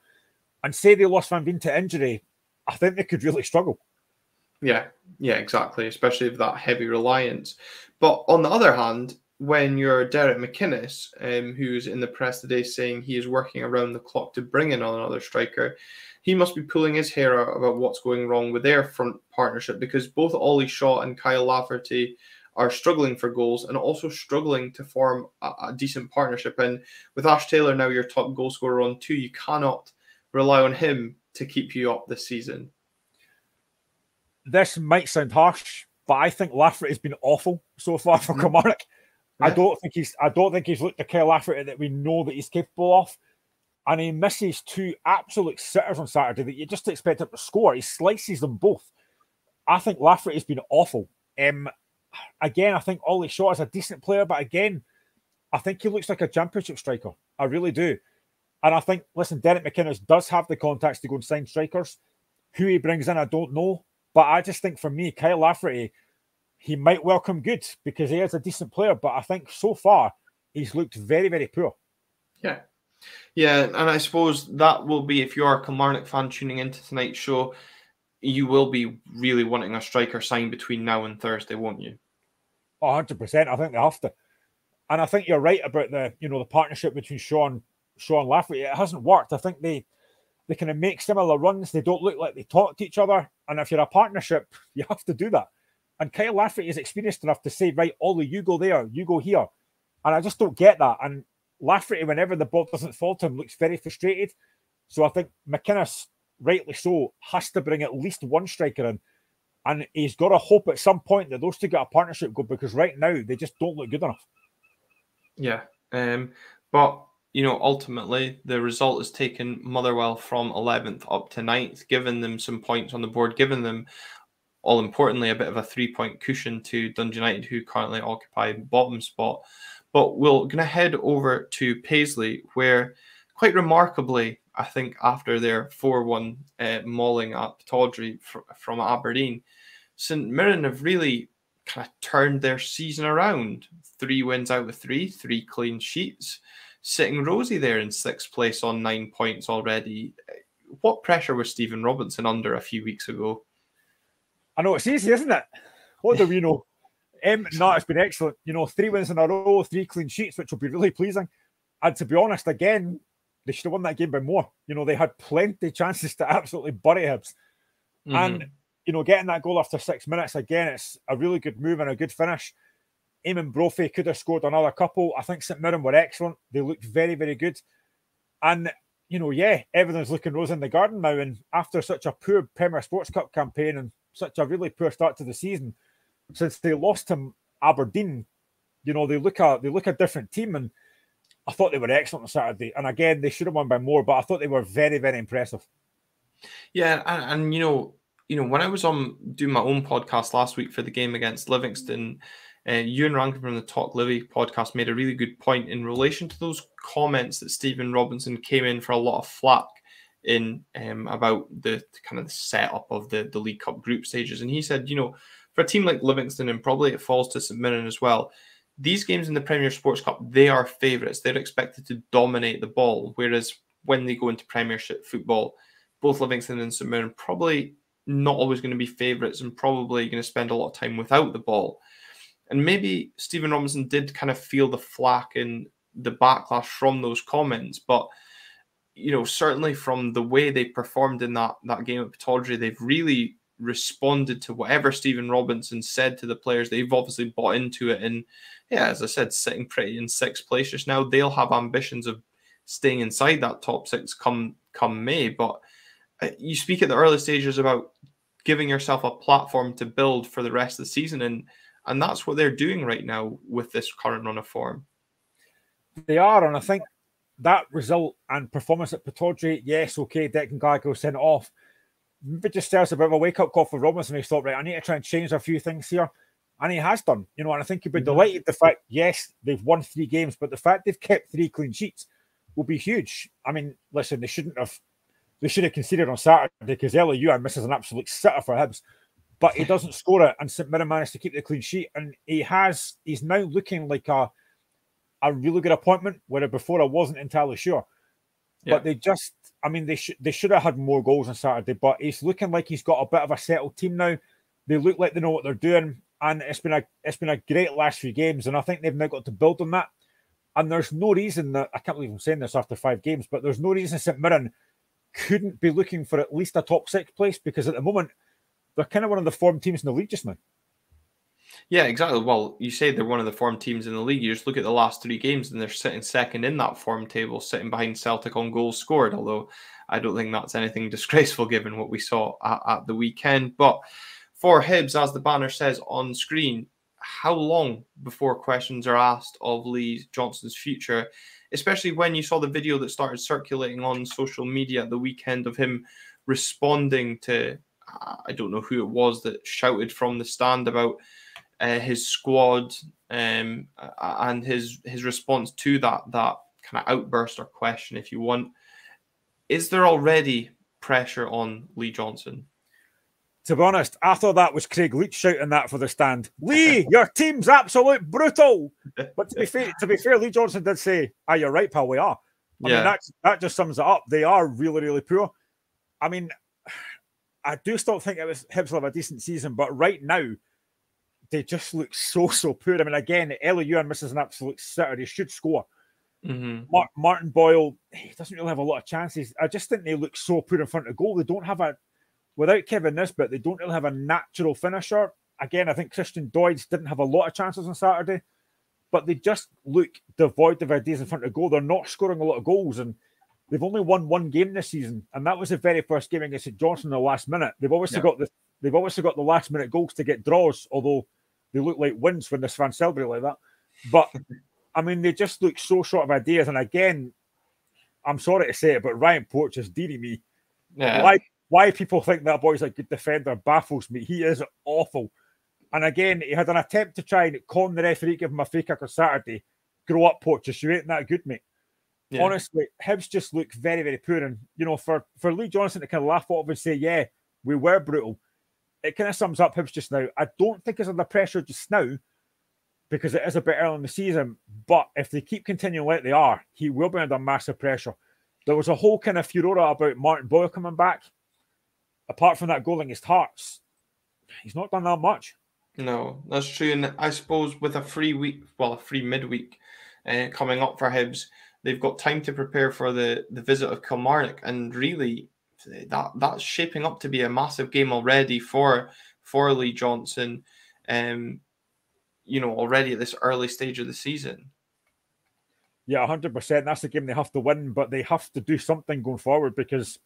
and say they lost Van Veen to injury, I think they could really struggle. Yeah, exactly, especially with that heavy reliance. But on the other hand, when you're Derek McInnes, who's in the press today saying he is working around the clock to bring in another striker, he must be pulling his hair out about what's going wrong with their front partnership because both Ollie Shaw and Kyle Lafferty are struggling for goals and also struggling to form a decent partnership. And with Ash Taylor now your top goal scorer on 2, you cannot rely on him to keep you up this season. This might sound harsh, but I think Lafferty's been awful so far for Kilmarnock. Yeah. I don't think he's looked at Kyle Lafferty that we know that he's capable of. And he misses 2 absolute sitters on Saturday that you just expect him to score. He slices them both. I think Lafferty's been awful. Again, I think Ollie Shaw is a decent player, but again, I think he looks like a championship striker. I really do. And I think, listen, Derek McInnes does have the contacts to go and sign strikers. Who he brings in, I don't know. But I just think for me, Kyle Lafferty, he might well come good because he is a decent player. But I think so far, he's looked very, very poor. Yeah, and I suppose that will be, if you're a Kilmarnock fan tuning into tonight's show, you will be really wanting a striker signed between now and Thursday, won't you? 100%. I think they have to. And I think you're right about the partnership between Shaw and Lafferty. It hasn't worked. I think they kind of make similar runs. They don't look like they talk to each other. And if you're a partnership, you have to do that. And Kyle Lafferty is experienced enough to say, right, Ollie, you go there, you go here. And I just don't get that. And Lafferty, whenever the ball doesn't fall to him, looks very frustrated. So I think McInnes, rightly so, has to bring at least one striker in. And he's got to hope at some point that those two get a partnership go because right now they just don't look good enough. Yeah. But ultimately, the result has taken Motherwell from 11th up to 9th, given them some points on the board, given them, all importantly, a bit of a 3-point cushion to Dundee United, who currently occupy the bottom spot. But we're going to head over to Paisley, where, quite remarkably, I think after their 4-1 mauling at Tawdry from Aberdeen, St Mirren have really kind of turned their season around. 3 wins out of 3 clean sheets, sitting rosy there in 6th place on 9 points already. What pressure was Stephen Robinson under a few weeks ago? I know, it's easy, isn't it? What do we know? No, it's been excellent. 3 wins in a row, 3 clean sheets, which will be really pleasing. And to be honest, again, they should have won that game by more. They had plenty of chances to absolutely bury Hibs. And, getting that goal after 6 minutes, again, it's a really good move and a good finish. Eamon Brophy could have scored another couple. I think St Mirren were excellent. They looked very, very good. And, everything's looking rose in the garden now. And after such a poor Premier Sports Cup campaign and such a really poor start to the season, since they lost to Aberdeen, they look a different team. And I thought they were excellent on Saturday. And again, they should have won by more, but I thought they were very, very impressive. Yeah, and when I was on doing my own podcast last week for the game against Livingston, Ewan Rankin from the Talk Livi podcast made a really good point in relation to those comments that Stephen Robinson came in for a lot of flack in about the kind of the setup of the League Cup group stages. And he said, for a team like Livingston, and probably it falls to St Mirren as well, these games in the Premier Sports Cup, they are favourites. They're expected to dominate the ball, whereas when they go into Premiership football, both Livingston and St Mirren probably not always going to be favourites and probably going to spend a lot of time without the ball. And maybe Stephen Robinson did kind of feel the flack and the backlash from those comments, but certainly from the way they performed in that game at Tawdry, they've really responded to whatever Stephen Robinson said to the players. They've obviously bought into it, and yeah, as I said, sitting pretty in sixth place just now. They'll have ambitions of staying inside that top six come May. But you speak at the early stages about giving yourself a platform to build for the rest of the season, and that's what they're doing right now with this current run of form. They are, and I think that result and performance at Pittodrie, yes, okay, Declan Gallagher sent it off. It just tells a bit of a wake-up call for Robinson. He thought, right, I need to try and change a few things here. And he has done. You know, and I think he'd be delighted the fact, yes, they've won 3 games, but the fact they've kept 3 clean sheets will be huge. I mean, listen, they should have conceded on Saturday because Lee misses an absolute sitter for Hibs. But he doesn't score it, and St Mirren managed to keep the clean sheet. And he's now looking like a really good appointment, where before I wasn't entirely sure. Yeah. But they should have had more goals on Saturday, but he's looking like he's got a bit of a settled team now. They look like they know what they're doing, and it's been a great last few games, and I think they've now got to build on that. And there's no reason that, I can't believe I'm saying this after 5 games, but there's no reason St Mirren couldn't be looking for at least a top 6 place, because at the moment they're kind of one of the form teams in the league just now. Yeah, exactly. Well, you say they're one of the form teams in the league. You just look at the last 3 games and they're sitting second in that form table, sitting behind Celtic on goals scored, although I don't think that's anything disgraceful given what we saw at the weekend. But for Hibs, as the banner says on screen, how long before questions are asked of Lee Johnston's future, especially when you saw the video that started circulating on social media at the weekend of him responding to, I don't know who it was that shouted from the stand about his squad and his response to that kind of outburst or question, if you want. Is there already pressure on Lee Johnston? To be honest, I thought that was Craig Leach shouting that for the stand. Lee, your team's absolute brutal. But to be fair, Lee Johnston did say, you're right, pal, we are. I mean, that just sums it up. They are really, really poor. I mean, I do still think Hibs will have a decent season, but right now, they just look so poor. I mean, again, Lee misses an absolute sitter. He should score. Mm-hmm. Martin Boyle, he doesn't really have a lot of chances. I just think they look so poor in front of goal. They don't have without Kevin Nisbet, they don't really have a natural finisher. Again, I think Christian Doidge didn't have a lot of chances on Saturday, but they just look devoid of ideas in front of goal. They're not scoring a lot of goals, and they've only won 1 game this season, and that was the very first game against St Johnstone in the last minute. They've obviously got the last minute goals to get draws, although they look like wins when this fans celebrate like that. But, I mean, they just look so short of ideas. And again, I'm sorry to say it, but Ryan Porch is dealing me. Yeah. Why people think that boy's a good defender baffles me. He is awful. And again, he had an attempt to try and con the referee, give him a free kick on Saturday. Grow up, Porteous. You ain't that good, mate. Yeah. Honestly, Hibs just look very, very poor. And, you know, for Lee Johnston to kind of laugh off and say, yeah, we were brutal, it kind of sums up Hibs just now. I don't think it's under pressure just now because it is a bit early in the season. But if they keep continuing like they are, he will be under massive pressure. There was a whole kind of furore about Martin Boyle coming back. Apart from that goal against Hearts, he's not done that much. No, that's true. And I suppose with a free midweek coming up for Hibs, they've got time to prepare for the visit of Kilmarnock. And really, that's shaping up to be a massive game already for Lee Johnston, you know, already at this early stage of the season. Yeah, 100%. That's the game they have to win, but they have to do something going forward because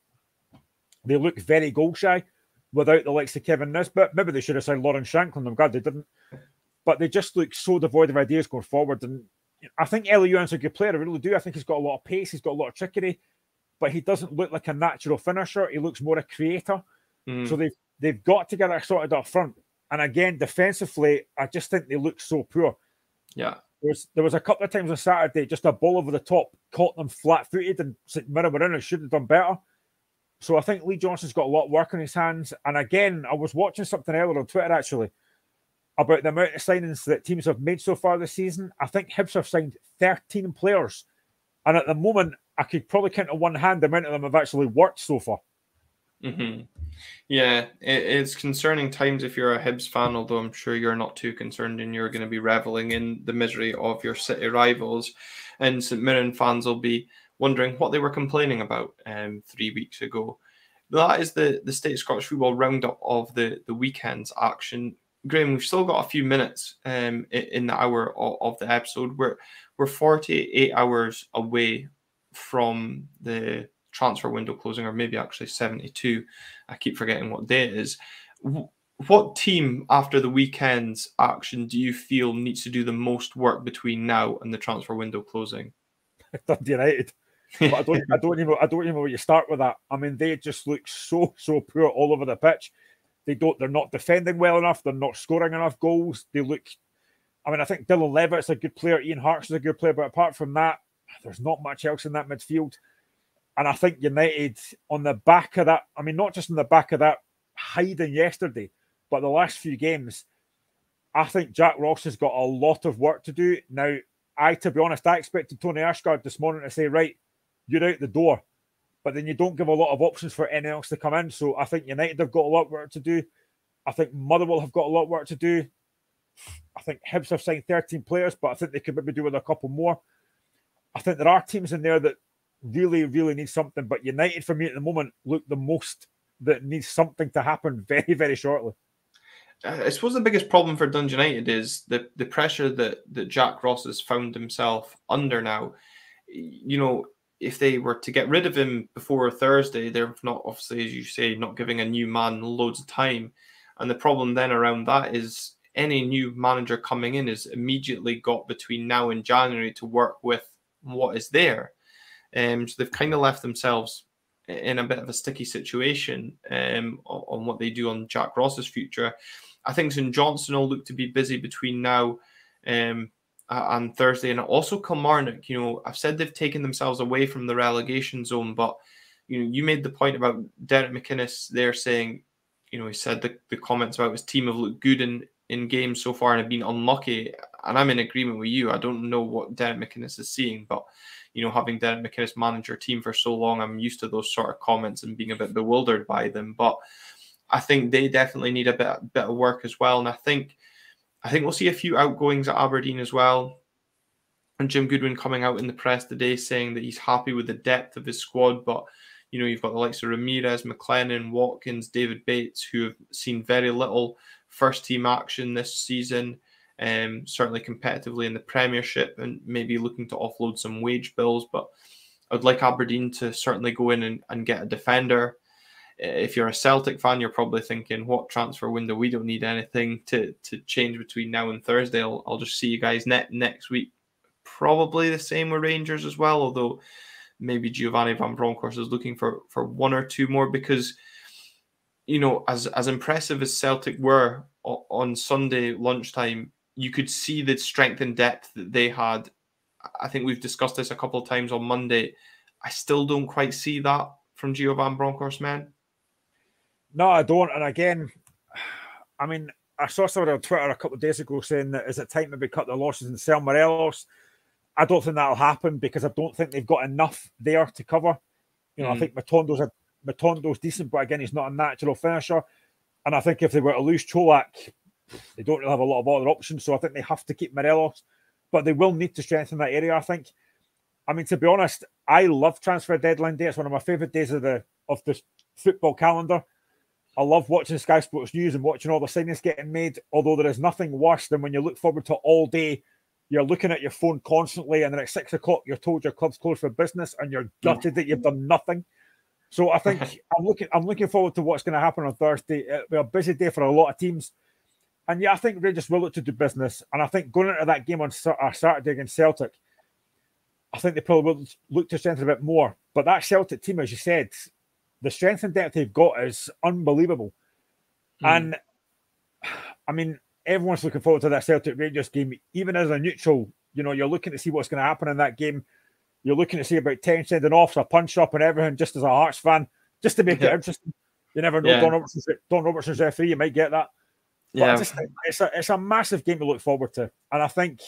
they look very goal shy without the likes of Kevin Nisbet. Maybe they should have signed Lauren Shankland. I'm glad they didn't. But they just look so devoid of ideas going forward. And I think Ewan's a good player. I really do. I think he's got a lot of pace. He's got a lot of trickery. But he doesn't look like a natural finisher. He looks more a creator. So they've got to get it sorted up front. And again, defensively, I just think they look so poor. Yeah. There was a couple of times on Saturday, just a ball over the top, caught them flat-footed, and St Mirren were in and should have done better. So I think Lee Johnston's got a lot of work on his hands. And again, I was watching something earlier on Twitter, actually, about the amount of signings that teams have made so far this season. I think Hibs have signed 13 players. And at the moment, I could probably count on one hand the amount of them have actually worked so far. Mm-hmm. Yeah, it's concerning times if you're a Hibs fan, although I'm sure you're not too concerned and you're going to be reveling in the misery of your city rivals. And St Mirren fans will be wondering what they were complaining about 3 weeks ago. that is the State of Scottish Football roundup of the weekend's action. Graeme, we've still got a few minutes in the hour of the episode. We're 48 hours away from the transfer window closing, or maybe actually 72. I keep forgetting what day it is. What team after the weekend's action do you feel needs to do the most work between now and the transfer window closing? Dundee United. But I don't even know where you start with that. I mean, they just look so poor all over the pitch. They're not defending well enough. They're not scoring enough goals. They look. I mean, I think Dylan Levitt's a good player. Ian Harkes is a good player, but apart from that, there's not much else in that midfield. And I think United, on the back of that, I mean, not just on the back of that hiding yesterday, but the last few games, I think Jack Ross has got a lot of work to do. Now, to be honest, I expected Tony Ashgard this morning to say, right, you're out the door. But then you don't give a lot of options for anyone else to come in. So I think United have got a lot of work to do. I think Motherwell have got a lot of work to do. I think Hibs have signed 13 players, but I think they could maybe do with a couple more. I think there are teams in there that really need something. But United, for me at the moment, look the most that needs something to happen very, very shortly. I suppose the biggest problem for Dundee United is the pressure that Jack Ross has found himself under now. You know, if they were to get rid of him before Thursday, they're not, obviously, as you say, not giving a new man loads of time. And the problem then around that is any new manager coming in is immediately got between now and January to work with what is there. So they've kind of left themselves in a bit of a sticky situation on what they do on Jack Ross's future. I think St Johnstone will look to be busy between now and Thursday, and also Kilmarnock. You know, I've said they've taken themselves away from the relegation zone, but you know, you made the point about Derek McInnes there saying, you know, he said the comments about his team have looked good in games so far and have been unlucky, and I'm in agreement with you. I don't know what Derek McInnes is seeing, but you know, having Derek McInnes manage your team for so long, I'm used to those sort of comments and being a bit bewildered by them. But I think they definitely need a bit of work as well, and I think we'll see a few outgoings at Aberdeen as well. And Jim Goodwin coming out in the press today saying that he's happy with the depth of his squad, but you know, you've got the likes of Ramirez, McLennan, Watkins, David Bates, who have seen very little first-team action this season, certainly competitively in the Premiership, and maybe looking to offload some wage bills. But I'd like Aberdeen to certainly go in and get a defender. If you're a Celtic fan, you're probably thinking, what transfer window? We don't need anything to change between now and Thursday. I'll just see you guys next week. Probably the same with Rangers as well, although maybe Giovanni Van Bronckhorst is looking for one or two more, because, you know, as impressive as Celtic were on Sunday lunchtime, you could see the strength and depth that they had. I think we've discussed this a couple of times on Monday. I still don't quite see that from Gio Van Bronckhorst, man. No, I don't. And again, I mean, I saw somebody on Twitter a couple of days ago saying that is it time to cut the losses and sell Morelos? I don't think that'll happen, because I don't think they've got enough there to cover. You know, I think Matondo's decent, but again, he's not a natural finisher. And I think if they were to lose Colak, they don't really have a lot of other options. So I think they have to keep Morelos, but they will need to strengthen that area, I think. I mean, to be honest, I love transfer deadline day. It's one of my favourite days of the football calendar. I love watching Sky Sports News and watching all the signings getting made, although there is nothing worse than when you look forward to all day, you're looking at your phone constantly, and then at 6 o'clock, you're told your club's closed for business and you're gutted that you've done nothing. So I think I'm looking forward to what's going to happen on Thursday. It'll be a busy day for a lot of teams. And yeah, I think Rangers will look to do business. And I think going into that game on Saturday against Celtic, I think they probably will look to strengthen a bit more. But that Celtic team, as you said, the strength and depth they've got is unbelievable. And I mean, everyone's looking forward to that Celtic Rangers game. Even as a neutral, you know, you're looking to see what's going to happen in that game. You're looking to see about 10 sending off, a punch up and everything, just as a Hearts fan, just to make it interesting. You never know. Don Robertson's referee, you might get that. But it's a massive game to look forward to. And I think,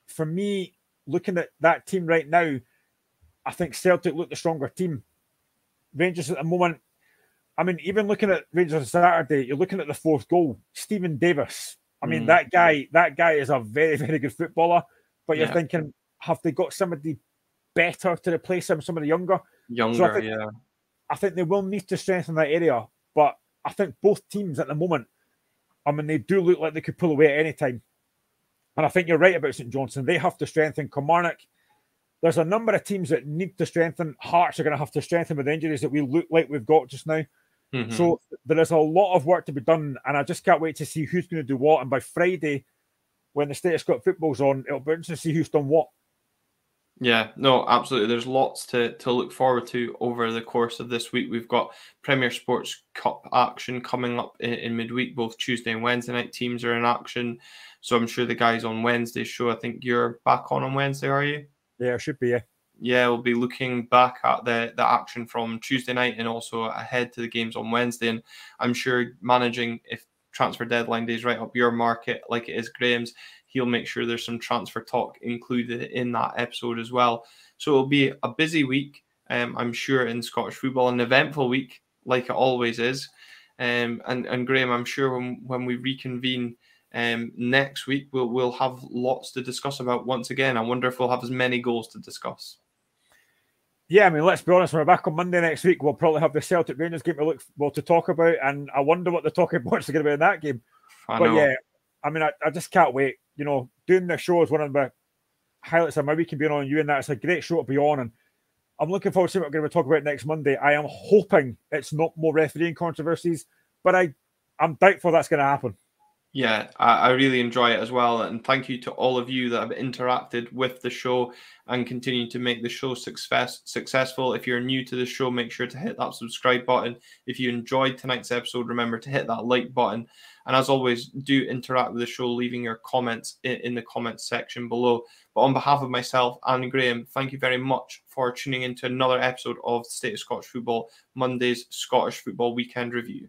for me, looking at that team right now, I think Celtic look the stronger team. Rangers at the moment, I mean, even looking at Rangers on Saturday, you're looking at the fourth goal, Stephen Davis. I mean, that guy is a very, very good footballer. But you're thinking, have they got somebody better to replace him? Somebody younger? So I think they will need to strengthen that area. But I think both teams at the moment, I mean, they do look like they could pull away at any time. And I think you're right about St Johnstone. They have to strengthen. Kilmarnock, there's a number of teams that need to strengthen. Hearts are going to have to strengthen with the injuries that we look like we've got just now. Mm-hmm. So there is a lot of work to be done, and I just can't wait to see who's going to do what. And by Friday, when the State of Scott football's on, it'll be interesting to see who's done what. Yeah, no, absolutely. There's lots to look forward to over the course of this week. We've got Premier Sports Cup action coming up in midweek. Both Tuesday and Wednesday night teams are in action. So I'm sure the guys on Wednesday's show, I think you're back on Wednesday, are you? Yeah, I should be, yeah. Yeah, we'll be looking back at the action from Tuesday night and also ahead to the games on Wednesday. And I'm sure managing, if transfer deadline day is right up your market like it is Graham's, he'll make sure there's some transfer talk included in that episode as well. So it'll be a busy week, I'm sure, in Scottish football, an eventful week like it always is. And Graham, I'm sure when we reconvene next week, we'll have lots to discuss about once again. I wonder if we'll have as many goals to discuss. Yeah, I mean, let's be honest, when we're back on Monday next week, we'll probably have the Celtic Rangers game to talk about, and I wonder what the talking points are going to be in that game. But yeah, I mean, I just can't wait. You know, doing the show is one of the highlights of my week and being on you, and that's a great show to be on. And I'm looking forward to seeing what we're going to talk about next Monday. I am hoping it's not more refereeing controversies, but I'm doubtful that's going to happen. Yeah, I really enjoy it as well. And thank you to all of you that have interacted with the show and continue to make the show successful. If you're new to the show, make sure to hit that subscribe button. If you enjoyed tonight's episode, remember to hit that like button. And as always, do interact with the show, leaving your comments in the comments section below. But on behalf of myself and Graham, thank you very much for tuning into another episode of State of Scottish Football, Monday's Scottish Football Weekend Review.